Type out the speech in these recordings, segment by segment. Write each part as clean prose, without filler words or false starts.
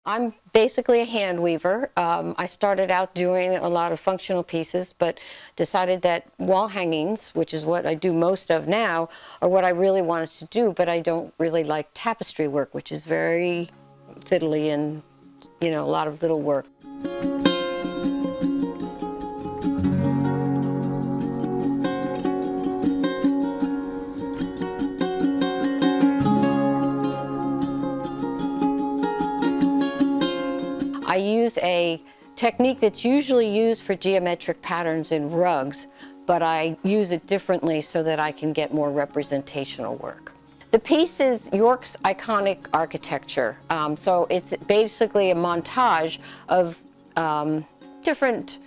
I'm basically a hand weaver. I started out doing a lot of functional pieces, but decided that wall hangings, which is what I do most of now, are what I really wanted to do, but I don't really like tapestry work, which is very fiddly and, a lot of little work. I use a technique that's usually used for geometric patterns in rugs, but I use it differently so that I can get more representational work. The piece is York's iconic architecture. So it's basically a montage of different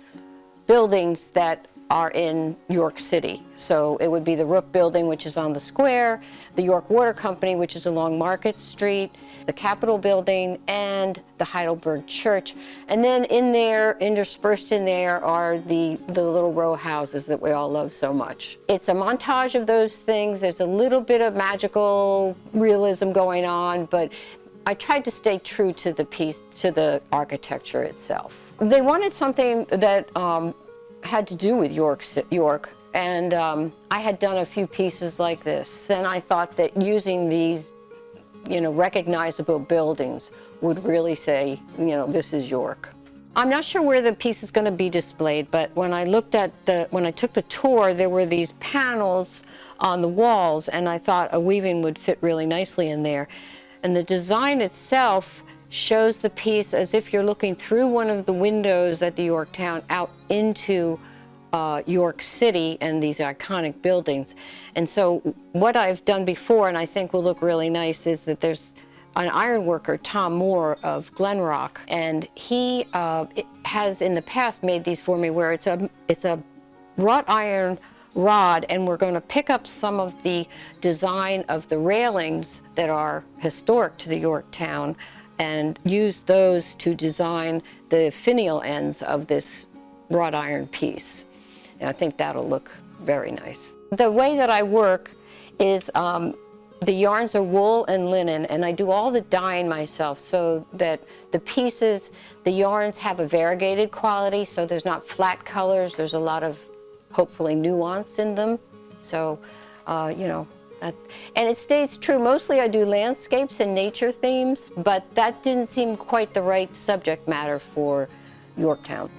buildings that are in York City. So it would be the Rook Building, which is on the square, the York Water Company, which is along Market Street, the Capitol Building, and the Heidelberg Church. And then in there, interspersed in there, are the little row houses that we all love so much. It's a montage of those things. There's a little bit of magical realism going on, but I tried to stay true to the piece, to the architecture itself. They wanted something that had to do with York, and I had done a few pieces like this, and I thought that using these, recognizable buildings would really say, this is York. I'm not sure where the piece is going to be displayed, but when I took the tour, there were these panels on the walls, and I thought a weaving would fit really nicely in there. And the design itself shows the piece as if you're looking through one of the windows at the Yorktown out into York City and these iconic buildings. And so what I've done before, and I think will look really nice, is that there's an ironworker, Tom Moore of Glenrock, and he has in the past made these for me where it's a wrought iron rod, and we're going to pick up some of the design of the railings that are historic to the Yorktown and use those to design the finial ends of this wrought iron piece. And I think that'll look very nice. The way that I work is the yarns are wool and linen, and I do all the dyeing myself so that the pieces, the yarns have a variegated quality, so there's not flat colors. There's a lot of, hopefully, nuance in them. So, and it stays true. Mostly I do landscapes and nature themes, but that didn't seem quite the right subject matter for Yorktown.